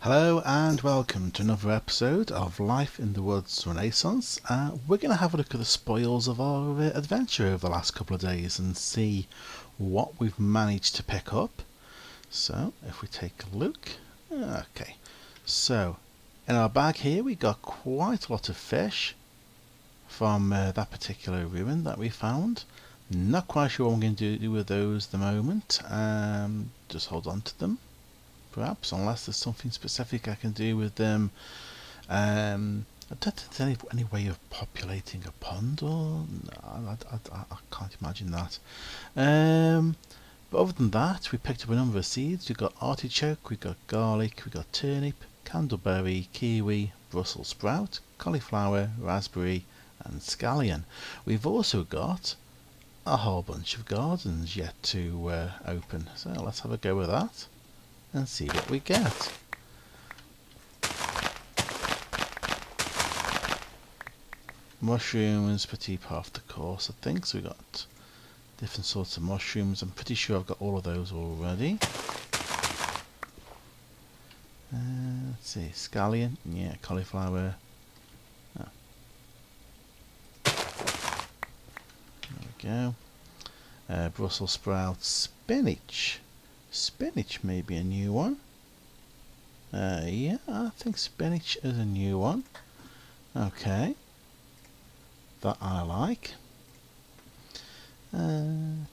Hello and welcome to another episode of Life in the Woods Renaissance. We're going to have a look at the spoils of our adventure over the last couple of days and see what we've managed to pick up. So, if we take a look. Okay, so in our bag here we got quite a lot of fish from that particular ruin that we found. Not quite sure what I'm going to do with those at the moment. Just hold on to them. Perhaps, unless there's something specific I can do with them. I don't think there's any way of populating a pond, or no, I can't imagine that. But other than that, we picked up a number of seeds. We've got artichoke, we've got garlic, we've got turnip, candleberry, kiwi, Brussels sprout, cauliflower, raspberry and scallion. We've also got a whole bunch of gardens yet to open, so let's have a go with that and see what we get. Mushrooms, petit part of the course, I think. So we got different sorts of mushrooms. I'm pretty sure I've got all of those already. Let's see, scallion, yeah, cauliflower. Oh. There we go. Brussels sprouts, spinach. Spinach may be a new one. Yeah, I think spinach is a new one. Okay. That I like.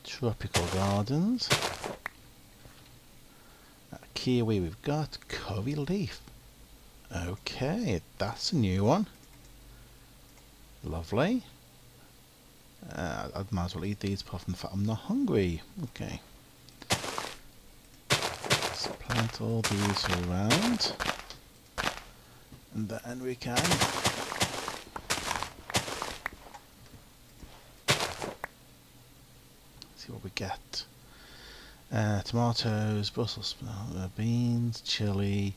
Tropical gardens. Kiwi we've got. Curry leaf. Okay, that's a new one. Lovely. I might as well eat these apart from the fact I'm not hungry. Okay. Plant all these around, and then we can see what we get. Tomatoes, Brussels sprout, beans, chili,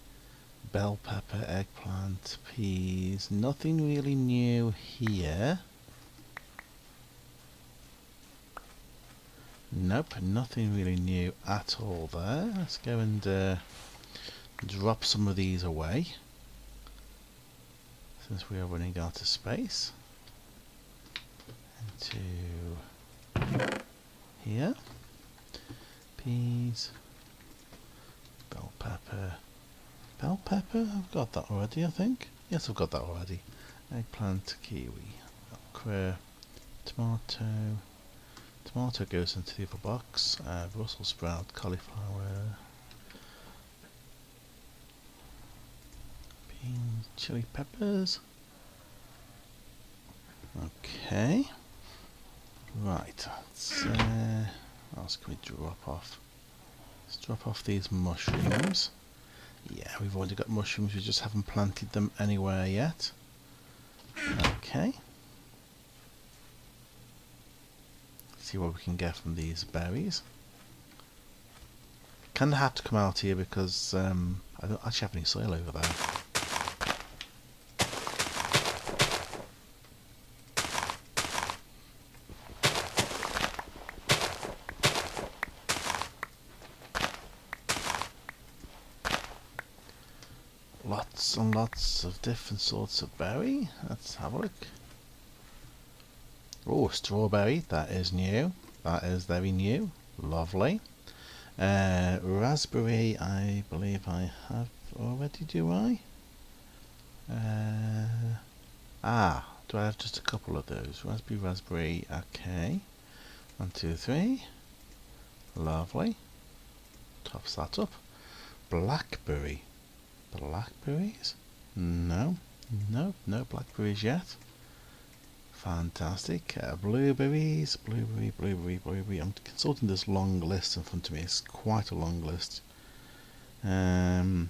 bell pepper, eggplant, peas. Nothing really new here. Nope, nothing really new at all there. Let's go and drop some of these away, since we are running out of space. Into here. Peas. Bell pepper. Bell pepper? I've got that already, I think. Yes, I've got that already. Eggplant, kiwi, okra, tomato. Tomato goes into the other box. Brussels sprout, cauliflower, beans, chili peppers. Okay. Right. What else can we drop off? Let's drop off these mushrooms. Yeah, we've already got mushrooms. We just haven't planted them anywhere yet. Okay. See what we can get from these berries. Kinda had to come out here because I don't actually have any soil over there. Lots and lots of different sorts of berry. Let's have a look. Oh, strawberry, that is new. That is very new. Lovely. Raspberry, I believe I have already, do I? Do I have just a couple of those? Raspberry, okay. 1, 2, 3. Lovely. Tops that up. Blackberry. Blackberries? No. No blackberries yet. Fantastic. Blueberries, blueberry. I'm consulting this long list in front of me. It's quite a long list. No.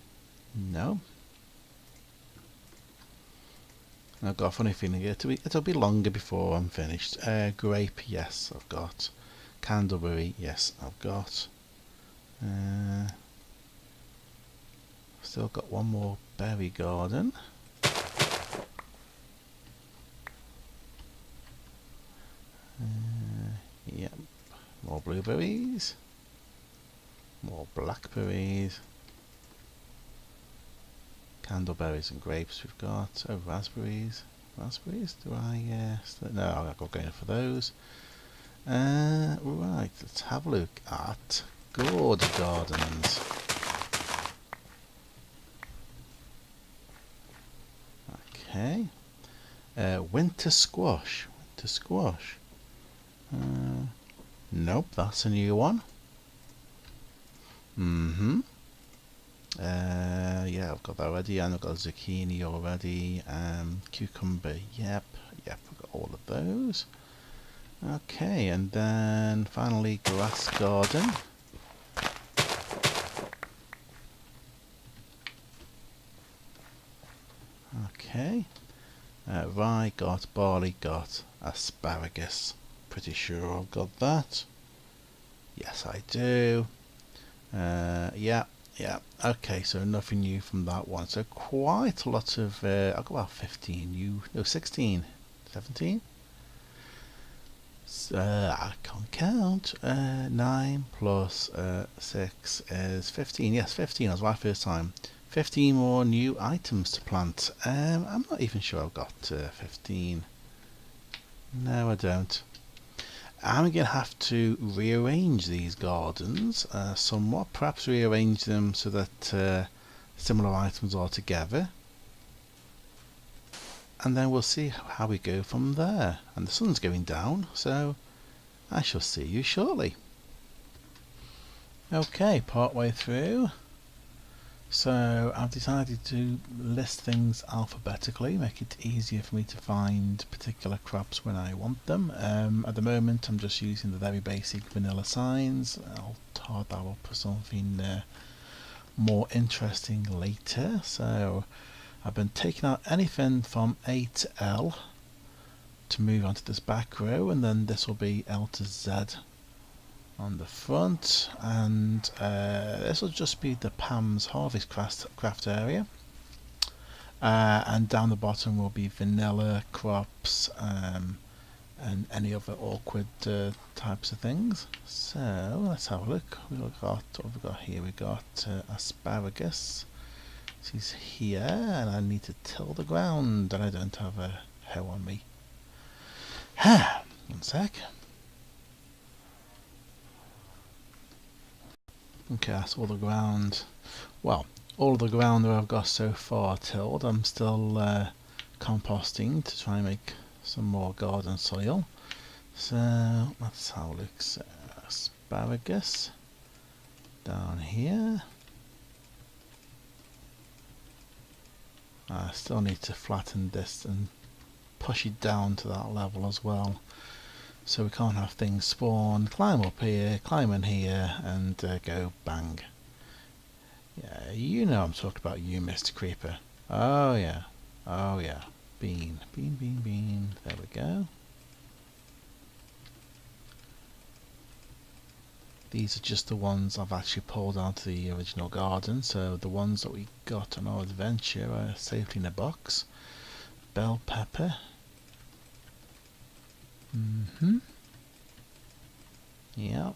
I've got a funny feeling it'll be longer before I'm finished. Grape, yes, I've got. Candleberry, yes, I've got. Still got one more berry garden. Yep, more blueberries, more blackberries, Candleberries and grapes we've got. Oh, raspberries. Raspberries? Do I... no, I'm not going for those. Right, let's have a look at gourd gardens. Okay. Winter squash. Winter squash. Nope, that's a new one. Yeah, I've got that already, and I've got zucchini already. Cucumber, yep, I've got all of those. Okay, and then finally grass garden. Okay. Rye got, barley got, asparagus. Pretty sure I've got that. Yes, I do. Yeah. Okay, so nothing new from that one. So quite a lot of, I've got about 15 new, no, 16, 17? I can't count. 9 plus 6 is 15. Yes, 15. That was my first time. 15 more new items to plant. I'm not even sure I've got 15. No, I don't. I'm going to have to rearrange these gardens somewhat. Perhaps rearrange them so that similar items are together. And then we'll see how we go from there. And the sun's going down, so I shall see you shortly. Okay, part way through. So I've decided to list things alphabetically, make it easier for me to find particular crops when I want them. At the moment I'm just using the very basic vanilla signs. I'll tar that up for something more interesting later. So I've been taking out anything from A to L to move on to this back row, and then this will be L to Z on the front, and this will just be the Pam's Harvest craft area, and down the bottom will be vanilla crops and any other awkward types of things. So let's have a look. What have we got here? We got asparagus. She's here, and I need to till the ground, and I don't have a hoe on me. One sec. Okay, that's all the ground. Well, all the ground that I've got so far tilled. I'm still composting to try and make some more garden soil. So let's have a look. So, asparagus down here. I still need to flatten this and push it down to that level as well, so we can't have things spawn, climb up here, climb in here, and go bang. Yeah, you know I'm talking about you, Mr. Creeper. Oh yeah, bean. There we go. These are just the ones I've actually pulled out of the original garden, so the ones that we got on our adventure are safely in a box. Bell pepper. Yep.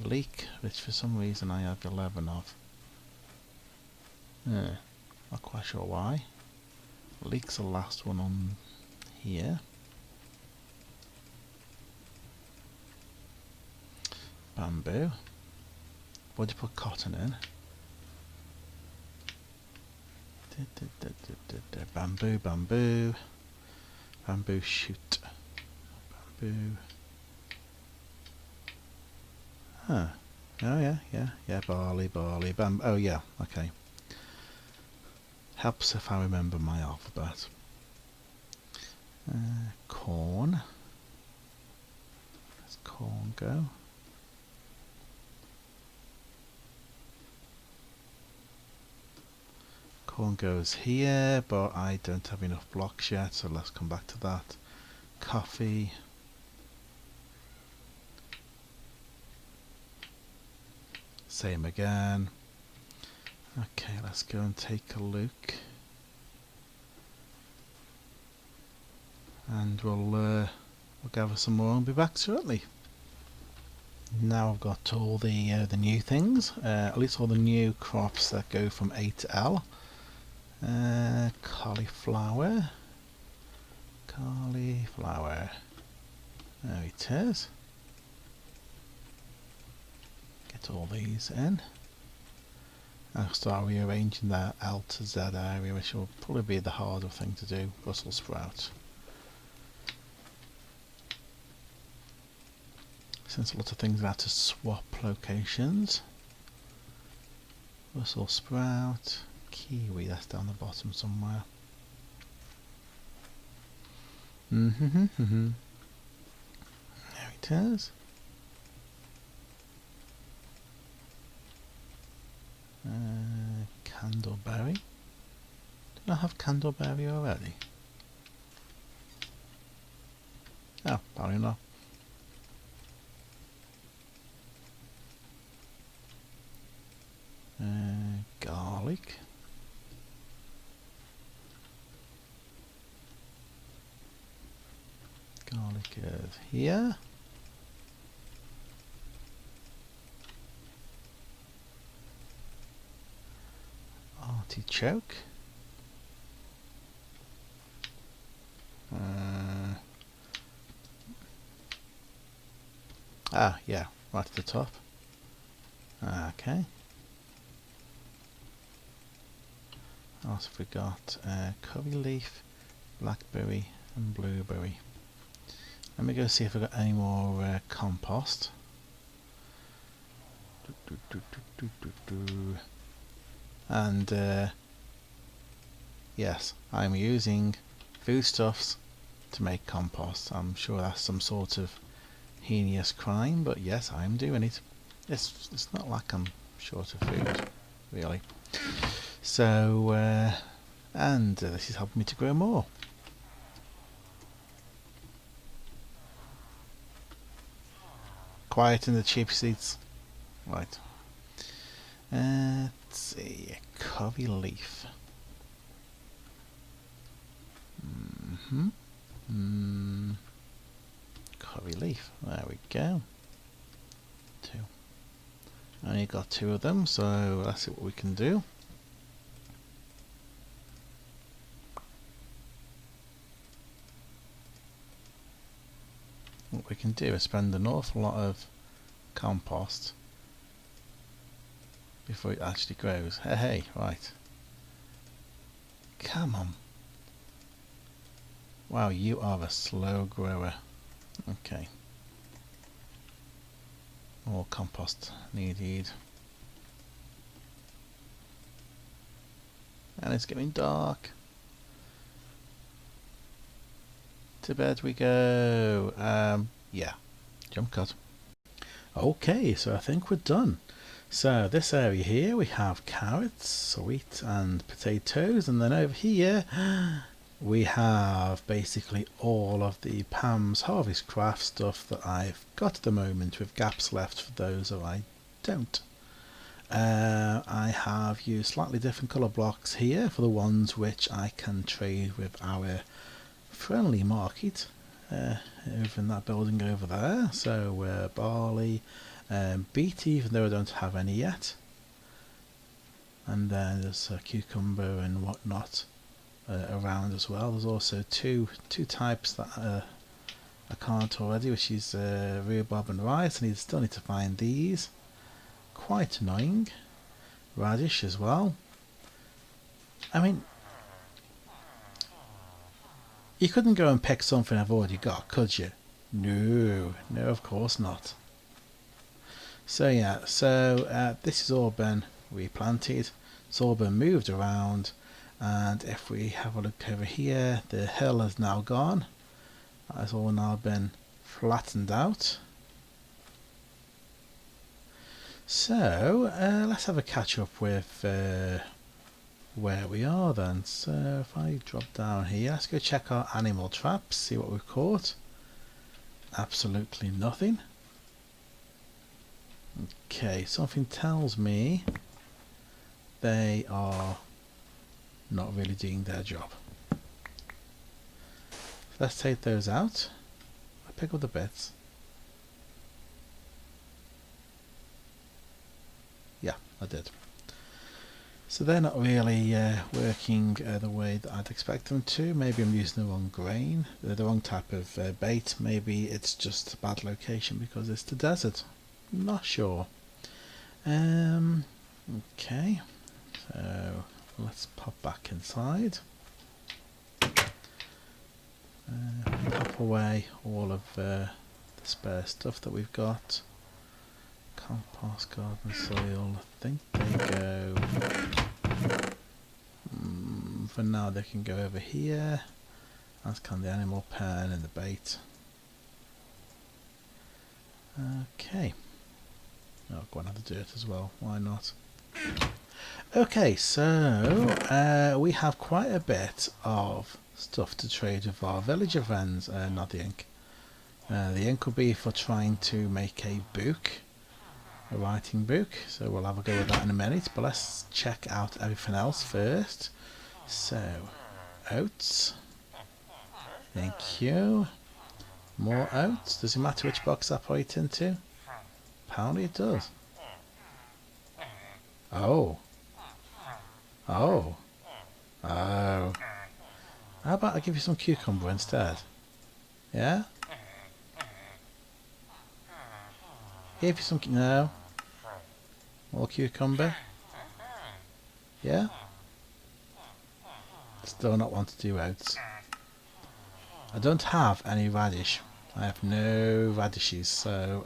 Leek, which for some reason I have 11 of. Not quite sure why. Leek's the last one on here. Bamboo. What do you put cotton in? Bamboo. Bamboo shoot. Bamboo. Huh. Oh yeah. Barley. Bamboo. Oh yeah. Okay. Helps if I remember my alphabet. Corn. Where's corn go? Corn goes here, but I don't have enough blocks yet, so let's come back to that. Coffee. Same again. Okay, let's go and take a look. And we'll gather some more and be back shortly. Now I've got all the new things, at least all the new crops that go from A to L. Cauliflower. Cauliflower. There it is. Get all these in. I'll start rearranging that L to Z area, which will probably be the harder thing to do. Brussels sprout. Since a lot of things have to swap locations. Brussels sprout, kiwi, that's down the bottom somewhere. There it is. Candleberry. Did I have candleberry already? Oh, probably not. Garlic. Garlic is here. Artichoke. Yeah, right at the top. Okay. What else have we got? Curry leaf, blackberry and blueberry. Let me go see if I've got any more compost. And yes, I'm using foodstuffs to make compost. I'm sure that's some sort of heinous crime, but yes, I'm doing it. It's not like I'm short of food, really. So, and this is helping me to grow more. Quiet in the cheap seats. Right. Let's see, curry leaf. Curry leaf. There we go. 2. I only got 2 of them, so let's see what we can do. What we can do is spend an awful lot of compost before it actually grows. Hey, right. Come on. Wow, you are a slow grower. Okay. More compost needed. And it's getting dark. To bed we go. Yeah, jump cut. Okay, so I think we're done. So this area here we have carrots, sweet and potatoes, and then over here we have basically all of the Pam's Harvest Craft stuff that I've got at the moment, with gaps left for those that I don't. I have used slightly different colour blocks here for the ones which I can trade with our friendly market over in that building over there. So barley, beet, even though I don't have any yet, and then there's a cucumber and whatnot around as well. There's also two types that I can't already, which is rhubarb and rice. I still need to find these. Quite annoying. Radish as well. I mean, you couldn't go and pick something I've already got, could you? No, of course not. So yeah, this has all been replanted. It's all been moved around, and if we have a look over here, the hill has now gone. That's all now been flattened out. So let's have a catch up with where we are then. So if I drop down here, let's go check our animal traps, see what we've caught. Absolutely nothing. Okay, something tells me they are not really doing their job. Let's take those out. I pick up the bits. Yeah, I did. So they're not really working the way that I'd expect them to. Maybe I'm using the wrong grain, the wrong type of bait. Maybe it's just a bad location because it's the desert. Not sure. Okay, so let's pop back inside. Pop away all of the spare stuff that we've got. Compost, garden soil, I think they go... for now they can go over here, as can the animal pen and the bait. Okay. I'll go and have the dirt as well, why not? Okay, so we have quite a bit of stuff to trade with our villager friends, not the ink. The ink will be for trying to make a book, a writing book, so we'll have a go with that in a minute, but let's check out everything else first. So, oats, thank you. More oats. Does it matter which box I put it into? Apparently it does. Oh. Oh. Oh. How about I give you some cucumber instead? Yeah? Give you some... No. More cucumber? Yeah? Still not want to do oats. I don't have any radish. I have no radishes, so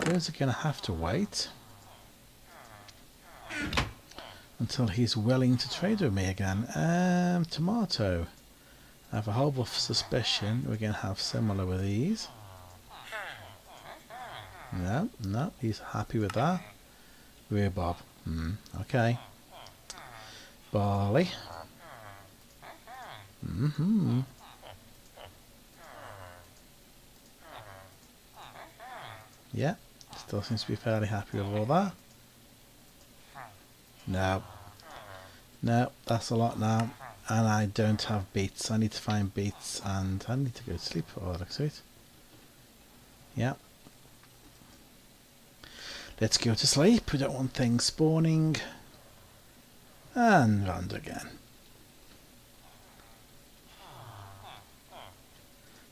those are going to have to wait until he's willing to trade with me again. Tomato. I have a horrible suspicion we're going to have similar with these. No, no, he's happy with that. Rhubarb. Okay. Barley. Yeah, still seems to be fairly happy with all that. No. No, that's a lot now. And I don't have beets. I need to find beets and I need to go to sleep. Oh, that looks sweet. Yeah. Let's go to sleep. We don't want things spawning. And round again.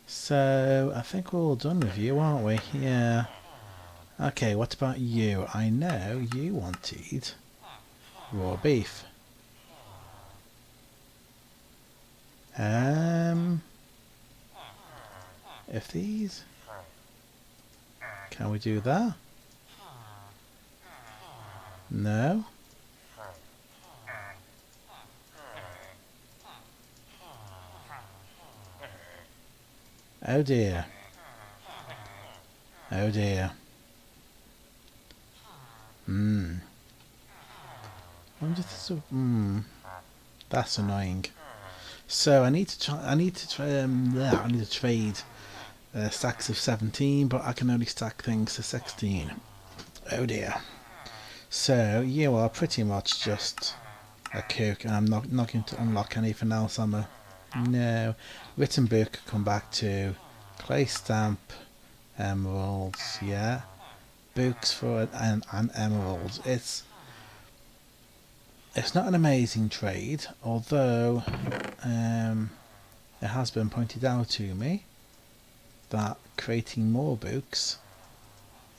So, I think we're all done with you, aren't we? Yeah. Okay, what about you? I know you wanted raw beef. If these... Can we do that? No? Oh dear. Oh dear. That's annoying. So I need to try. I need to trade stacks of 17, but I can only stack things to 16. Oh dear. So you are pretty much just a cook, and I'm not going to unlock anything else. No. Written book. Come back to clay stamp, emeralds. Yeah. Books for an emeralds. It's not an amazing trade, although it has been pointed out to me that creating more books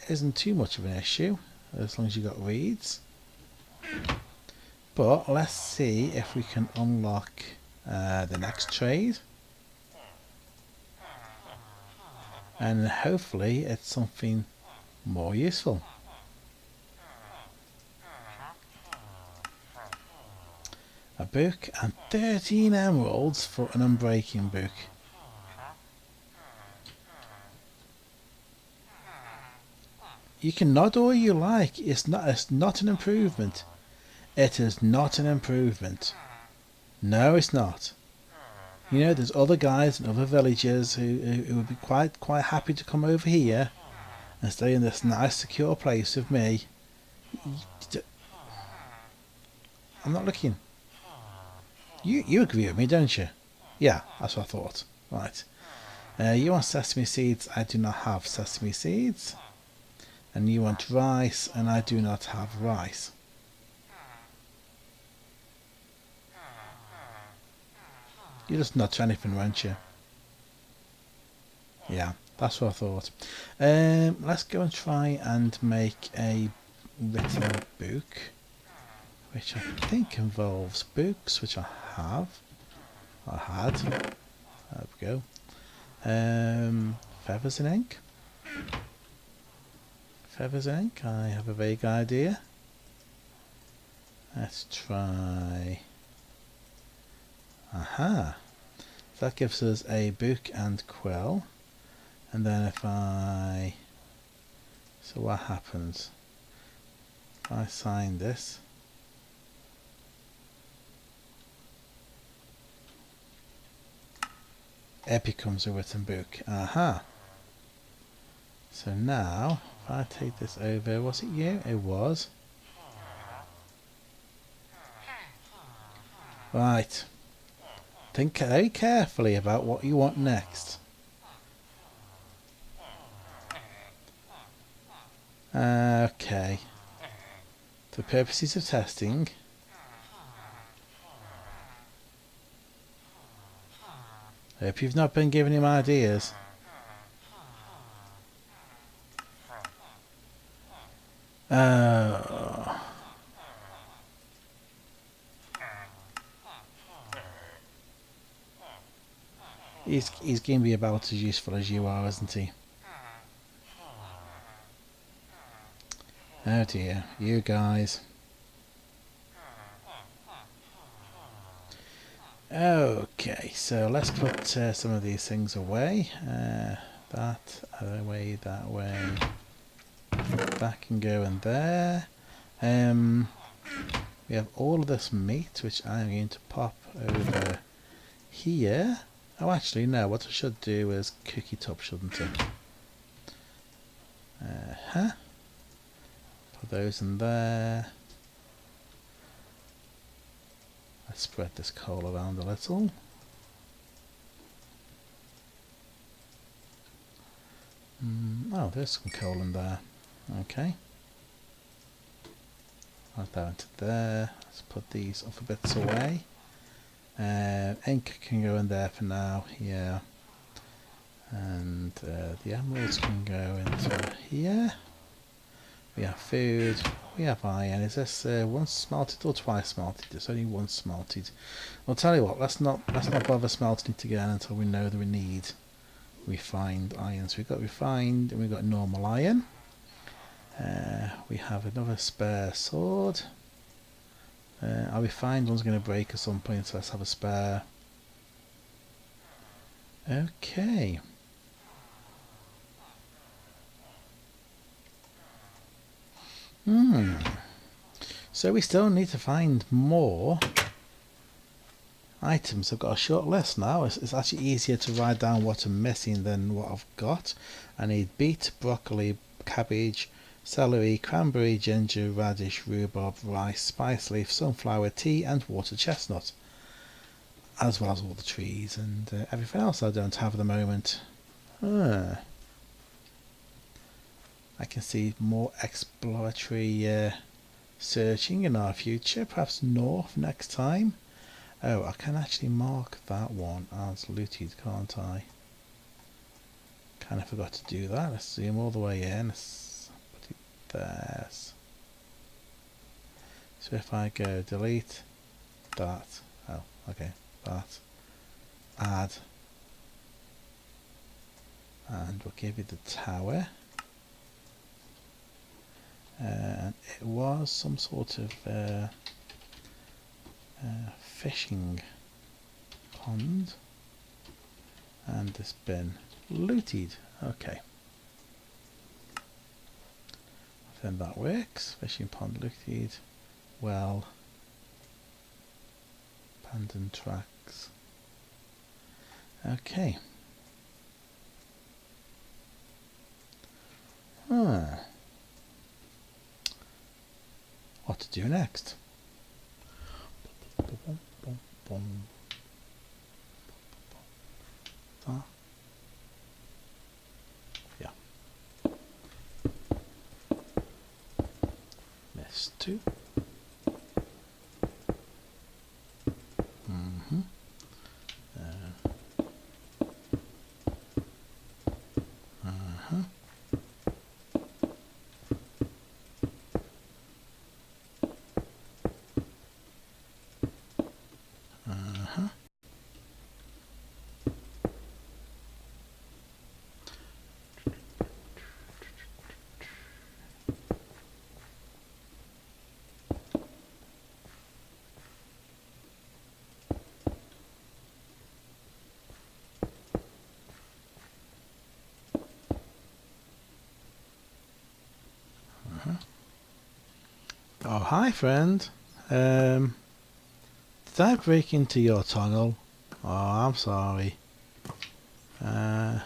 isn't too much of an issue as long as you got reeds. But let's see if we can unlock the next trade, and hopefully it's something more useful. A book and 13 emeralds for an unbreaking book. You can nod all you like. It's not an improvement. It is not an improvement. No, it's not. You know, there's other guys and other villagers who would be quite happy to come over here and stay in this nice secure place with me. I'm not looking. You agree with me, don't you? Yeah, that's what I thought. Right. You want sesame seeds? I do not have sesame seeds. And you want rice, and I do not have rice. You're just not to anything, won't you? Yeah, that's what I thought. Let's go and try and make a written book, which I think involves books, which I have. I had. There we go. Feathers and ink. Feathers and ink. I have a vague idea. Let's try. Aha. That gives us a book and quill. And then if I... So what happens? If I sign this. It becomes a written book. Aha. So now, if I take this over, was it you? It was. Right. Think very carefully about what you want next. Okay. For purposes of testing, I hope you've not been giving him ideas. He's going to be about as useful as you are, isn't he? Oh dear, you guys. Okay, so let's put some of these things away. That away, that way. That can go in there. We have all of this meat, which I'm going to pop over here. Oh, actually, no. What I should do is cook it up, shouldn't I? Put those in there. Let's spread this coal around a little. Oh, there's some coal in there. Okay. Add that into there. Let's put these other bits away. Ink can go in there for now. Yeah. And the emeralds can go into here. We have food. We have iron. Is this once smelted or twice smelted? It's only once smelted. I'll tell you what. Let's not bother smelting it again until we know that we need refined iron. So we've got refined and we've got normal iron. We have another spare sword. Our refined one's going to break at some point, so let's have a spare. Okay. So we still need to find more items. I've got a short list now. It's actually easier to write down what I'm missing than what I've got. I need beet, broccoli, cabbage, celery, cranberry, ginger, radish, rhubarb, rice, spice leaf, sunflower, tea and water chestnut, as well as all the trees and everything else I don't have at the moment. I can see more exploratory searching in our future, perhaps north next time. Oh, I can actually mark that one as looted, can't I? Kind of forgot to do that. Let's zoom all the way in. Let's put it there. So if I go delete that, oh, okay, that, add, and we'll give it the tower. And it was some sort of fishing pond, and this bin looted. Okay, then that works. Fishing pond looted. Well, abandoned tracks. Okay. What to do next? Yeah. Missed two. hi friend. Did I break into your tunnel? Oh, I'm sorry. Oh.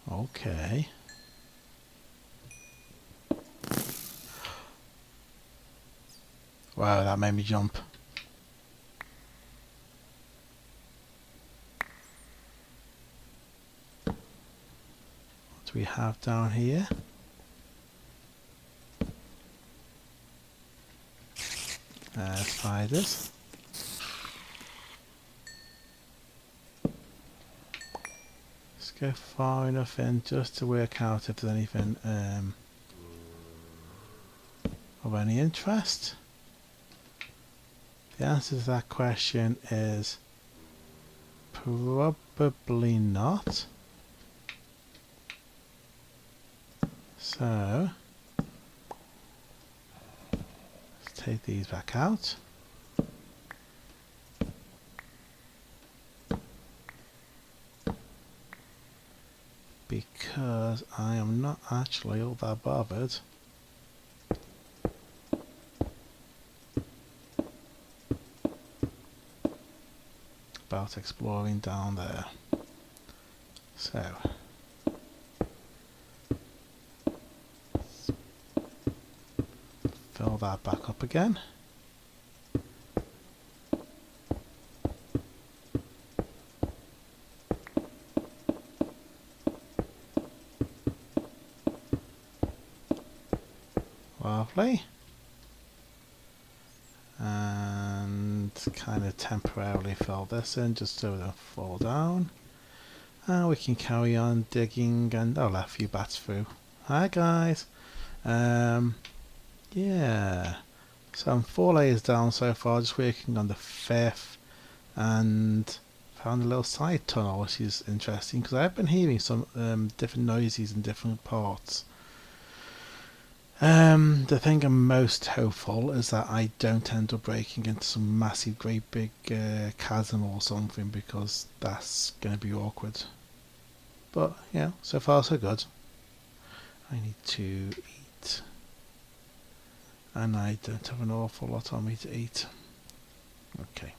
Okay. Wow, that made me jump. What do we have down here? Spiders. Let's go far enough in just to work out if there's anything of any interest. The answer to that question is probably not. So let's take these back out. Because I am not actually all that bothered about exploring down there. So fill that back up again. Lovely. And kind of temporarily fill this in just so it don't fall down. And we can carry on digging, and I'll let a few bats through. Hi guys. Yeah. So I'm 4 layers down so far, just working on the 5th, and found a little side tunnel, which is interesting because I've been hearing some different noises in different parts. The thing I'm most hopeful is that I don't end up breaking into some massive, great big chasm or something, because that's going to be awkward. But, yeah, so far so good. I need to eat. And I don't have an awful lot on me to eat. Okay.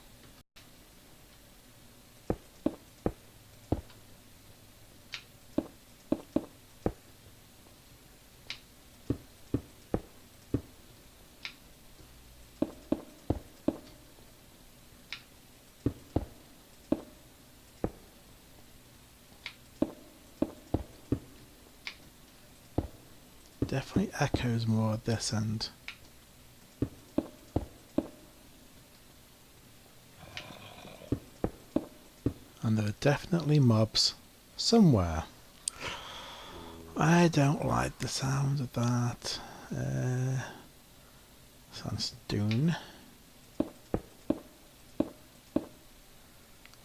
Definitely echoes more at this end. And there are definitely mobs somewhere. I don't like the sound of that. Sandstone.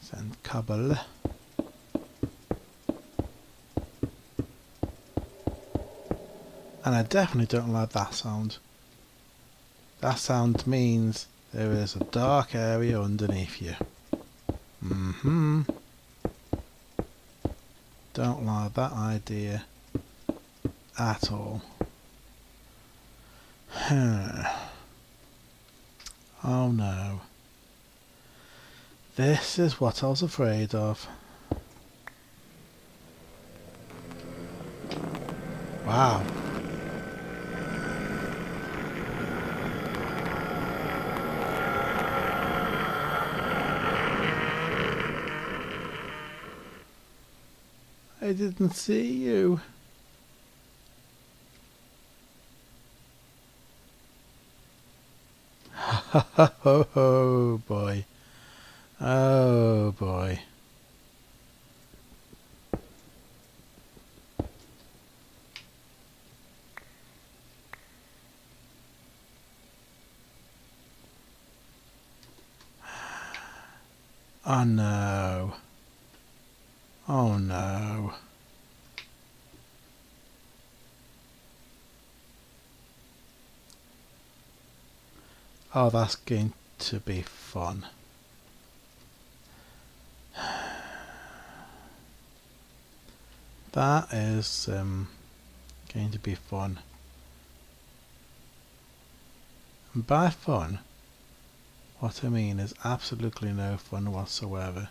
Sand cobble. And I definitely don't like that sound. That sound means there is a dark area underneath you. Don't like that idea at all. Oh no. This is what I was afraid of. Wow. I didn't see you. Oh boy. Oh boy. Oh no. Oh no. Oh, that's going to be fun. That is going to be fun. And by fun, what I mean is absolutely no fun whatsoever.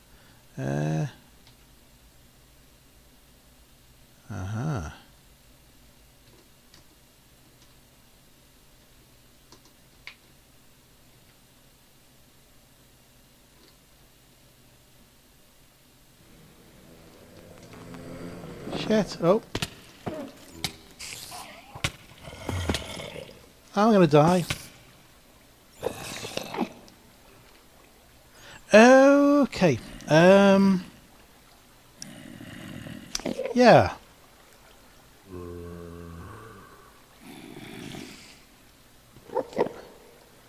Shit. Oh. I'm gonna die. Okay. Yeah.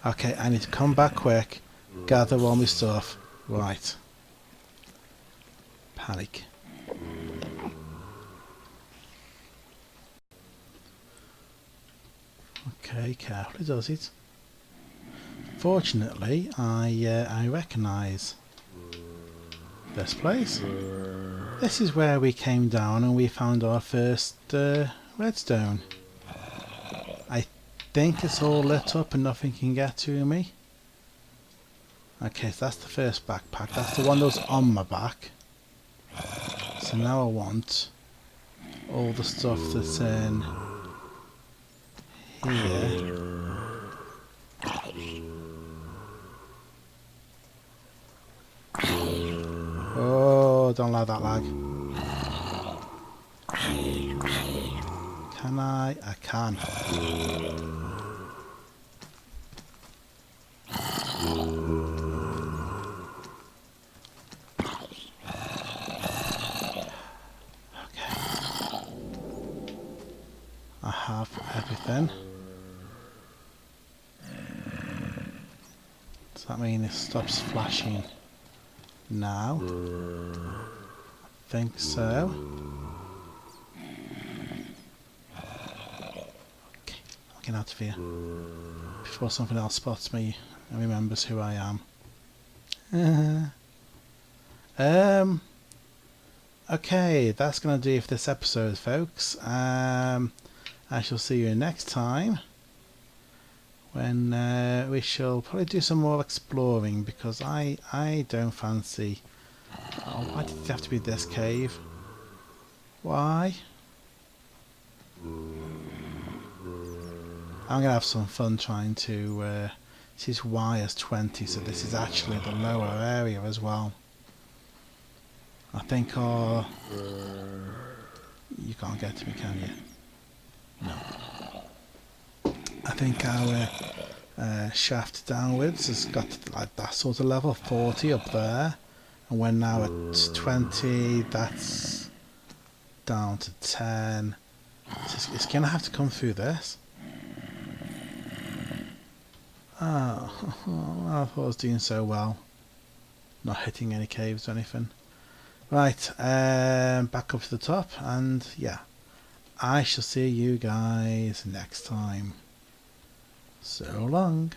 Okay, I need to come back quick, gather all my stuff. Right. Panic. Okay, carefully does it. Fortunately, I recognise this place. This is where we came down and we found our first redstone. I think it's all lit up and nothing can get to me. Okay, so that's the first backpack. That's the one that was on my back. So now I want all the stuff that's in here. Oh, don't like that lag. Can I? I can. I have everything. Does that mean it stops flashing now? I think so. Okay, I'll get out of here before something else spots me and remembers who I am. Okay, that's gonna do it for this episode, folks. I shall see you next time when we shall probably do some more exploring, because I don't fancy... Oh, why did it have to be this cave? Why? I'm gonna have some fun trying to... this is Y as 20, so this is actually the lower area as well. I think our... You can't get to me, can you? No. I think our shaft downwards has got like that sort of level, 40 up there, and we're now at 20, that's down to 10. It's going to have to come through this. Oh, I thought I was doing so well. Not hitting any caves or anything. Right, back up to the top, and yeah. I shall see you guys next time. So long.